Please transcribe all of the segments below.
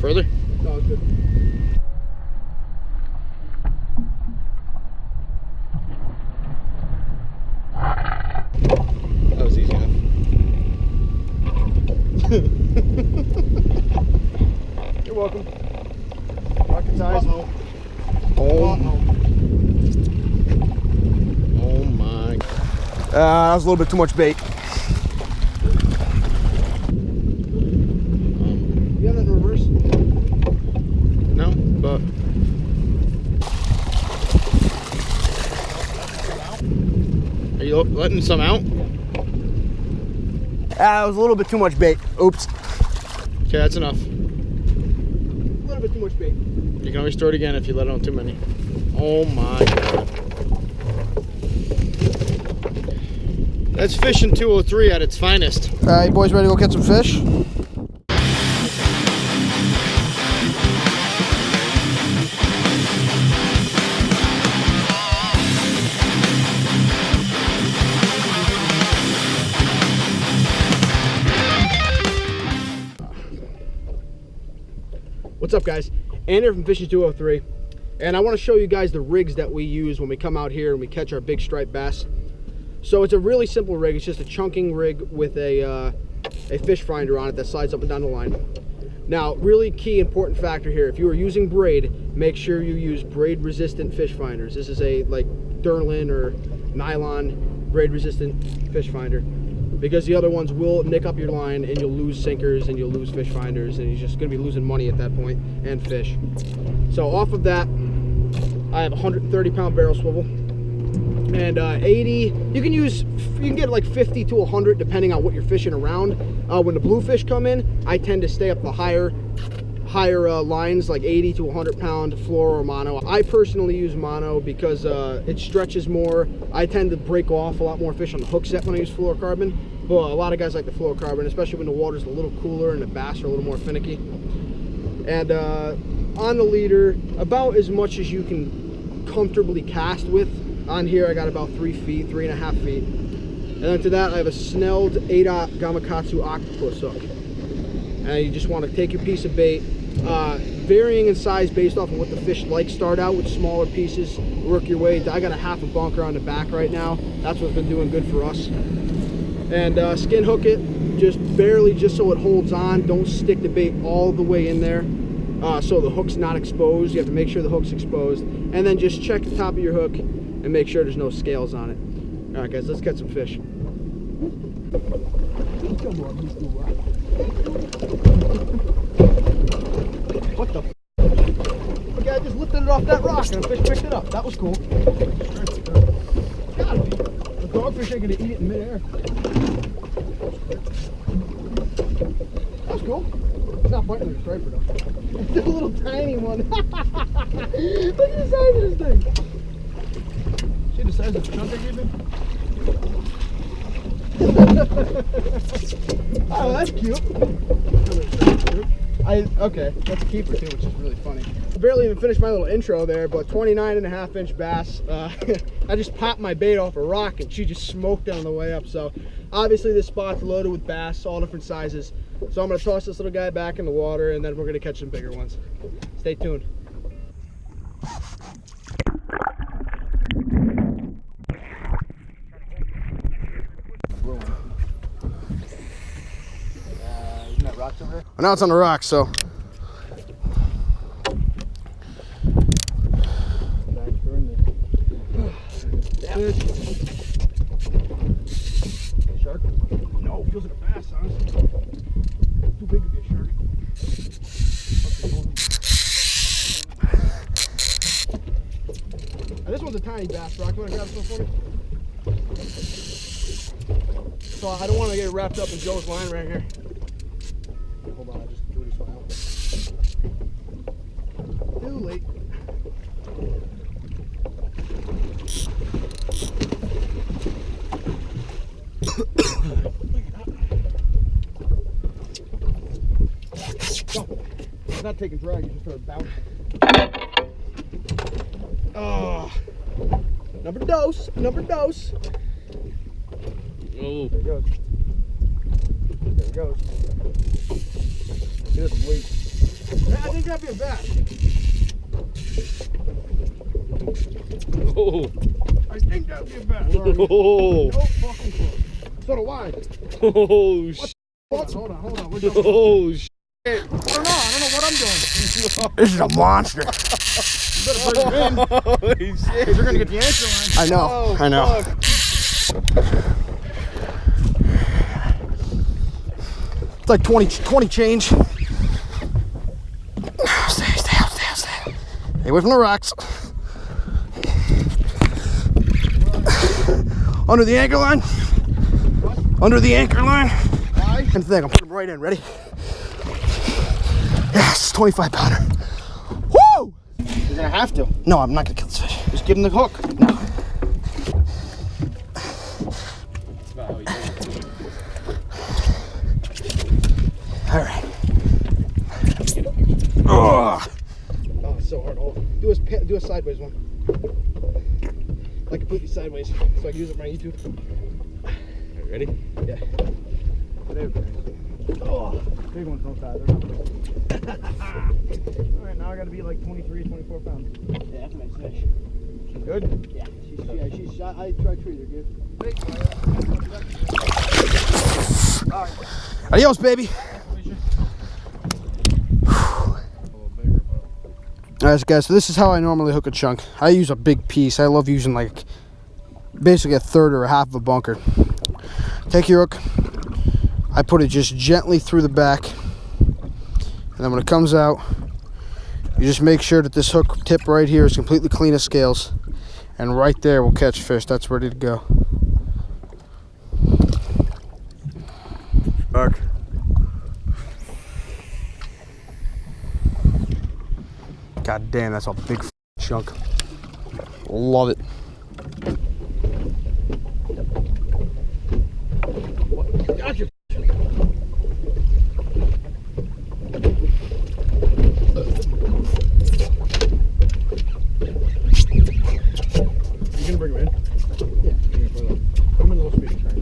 Further? No, it's good. That was easy enough. You're welcome. Rocket size. Oh my. That was a little bit too much bait. You have that in reverse? No, but. Are you letting some out? That was a little bit too much bait. Oops. Okay, that's enough. A little bit too much bait. You can always throw it again if you let on too many. Oh my God. That's fishing 203 at its finest. All right, you boys ready to go catch some fish? What's up, guys? Andy here from Fishing 203, and I want to show you guys the rigs that we use when we come out here and we catch our big striped bass. So it's a really simple rig. It's just a chunking rig with a fish finder on it that slides up and down the line. Now, really key important factor here: if you are using braid, make sure you use braid resistant fish finders. This is a like Durlin or nylon braid resistant fish finder, because the other ones will nick up your line and you'll lose sinkers and you'll lose fish finders, and you're just going to be losing money at that point and fish. So off of that, I have a 130-pound barrel swivel, and 80. You can get like 50 to 100 depending on what you're fishing around. When the bluefish come in, I tend to stay up the higher lines, like 80 to 100-pound fluoro or mono. I personally use mono because it stretches more. I tend to break off a lot more fish on the hook set when I use fluorocarbon, but a lot of guys like the fluorocarbon, especially when the water's a little cooler and the bass are a little more finicky. And on the leader, about as much as you can comfortably cast with. On here I got about 3 feet, 3.5 feet. And then to that I have a snelled 8/0 Gamakatsu octopus hook. And you just want to take your piece of bait, varying in size based off of what the fish like. Start out with smaller pieces, work your way. I got a half a bunker on the back right now. That's what's been doing good for us. And skin hook it, just barely, just so it holds on. Don't stick the bait all the way in there, so the hook's not exposed. You have to make sure the hook's exposed. And then just check the top of your hook and make sure there's no scales on it. All right, guys, let's catch some fish. What the? The guy just lifted it off that rock and a fish picked it up. That was cool. Gotta be. The dogfish ain't gonna eat it in midair. That was cool. It's not biting the striper though. It's a little tiny one. Look at the size of this thing. See the size of the chunk I gave him? Oh, that's cute. Okay, that's a keeper too, which is really funny. I barely even finished my little intro there, but 29.5-inch bass. I just popped my bait off a rock and she just smoked on the way up. So obviously this spot's loaded with bass, all different sizes. So I'm gonna toss this little guy back in the water and then we're gonna catch some bigger ones. Stay tuned. Isn't that rocks over there? Well, now it's on the rocks, so. Shark? No, feels like a bass, honestly. Too big to be a shark. This one's a tiny bass, Rock. You want to grab this one for me? So I don't want to get wrapped up in Joe's line right here. Hold on, I just threw this one out. Too late. It's not taking drag, you just started bouncing. Oh, number dose, number dose. Oh. There it goes. There it goes. He doesn't wait. I think that'd be a bass. Oh. I think that'd be a bass. Oh. No fucking clue. So do I. Oh, shit. Hold on. We're Oh, shit. I don't know what I'm doing. This is a monster. You better bring it in. Holy shit. You're gonna get the anchor line. I know. Oh, I know. fuck. It's like 20 change. Stay. Stay away from the rocks. Under the anchor line. Under the anchor line. Why? And thing, I'm putting them right in. Ready? Yes, 25 pounder. Woo! You're gonna have to. No, I'm not gonna kill this fish. Just give him the hook. No. All right. Oh, it's so hard. Oh, do a sideways one. Like completely sideways, so I can use it for my YouTube. Ready? Yeah. Oh, big ones don't die. They're not big. All right, now I got to be like 23, 24 pounds. Yeah, that's a nice fish. Good? Yeah, she's shot. I tried to treat her good. Adios, baby. Alright guys, so this is how I normally hook a chunk. I use a big piece. I love using like basically a third or a half of a bunker. Take your hook, I put it just gently through the back, and then when it comes out, you just make sure that this hook tip right here is completely clean of scales, and right there will catch fish. That's ready to go. Back. God damn, that's a big chunk. Love it. Gotcha. You gonna bring him in? Yeah. Put him in a little speed train.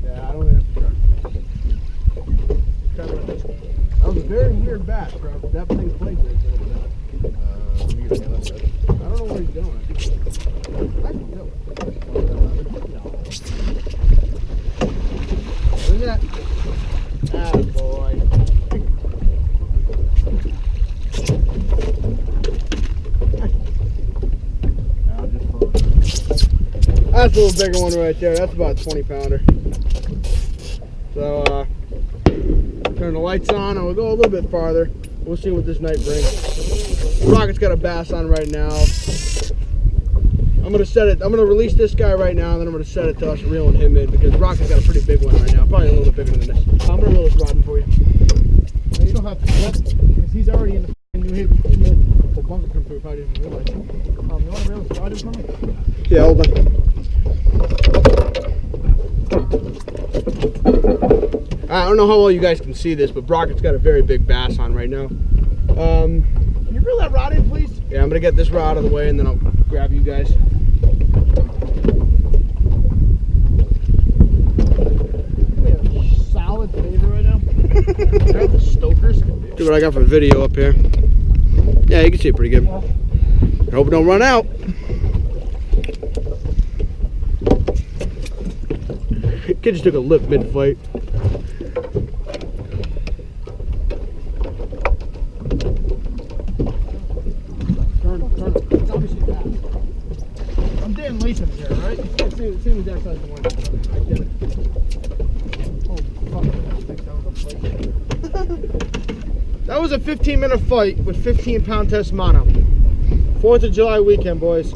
Yeah, I don't have to try. Try like this. That was a very weird bass, bro. That thing played there for a little bit. I don't know where he's going. I can do it. Look at that. Ah, boy. That's a little bigger one right there. That's about a 20 pounder. So, turn the lights on and we'll go a little bit farther. We'll see what this night brings. Rocket's got a bass on right now. I'm gonna set it. I'm gonna release this guy right now, and then I'm gonna set it to us reeling him in because Rocket's got a pretty big one right now. Probably a little bit bigger than this. I'm gonna reel this rod in for you. No, you don't have to do that because he's already in the New Haven. The bunker come through. If I didn't realize. You want to reel this rod in for me? Yeah, hold on. I don't know how well you guys can see this, but Brocket's got a very big bass on right now. Can you reel that rod in, please? Yeah, I'm gonna get this rod out of the way and then I'll grab you guys. We have a solid phaser right now. Grab the stokers. See what I got for video up here. Yeah, you can see it pretty good. I hope it don't run out. Kid just took a lip mid-fight. Turn him. It's obviously fast. I'm Dan Latham's here, right? It's the same exact size as the one. I get it. Oh, fuck. That was a 15-minute fight with 15-pound test mono. 4th of July weekend, boys.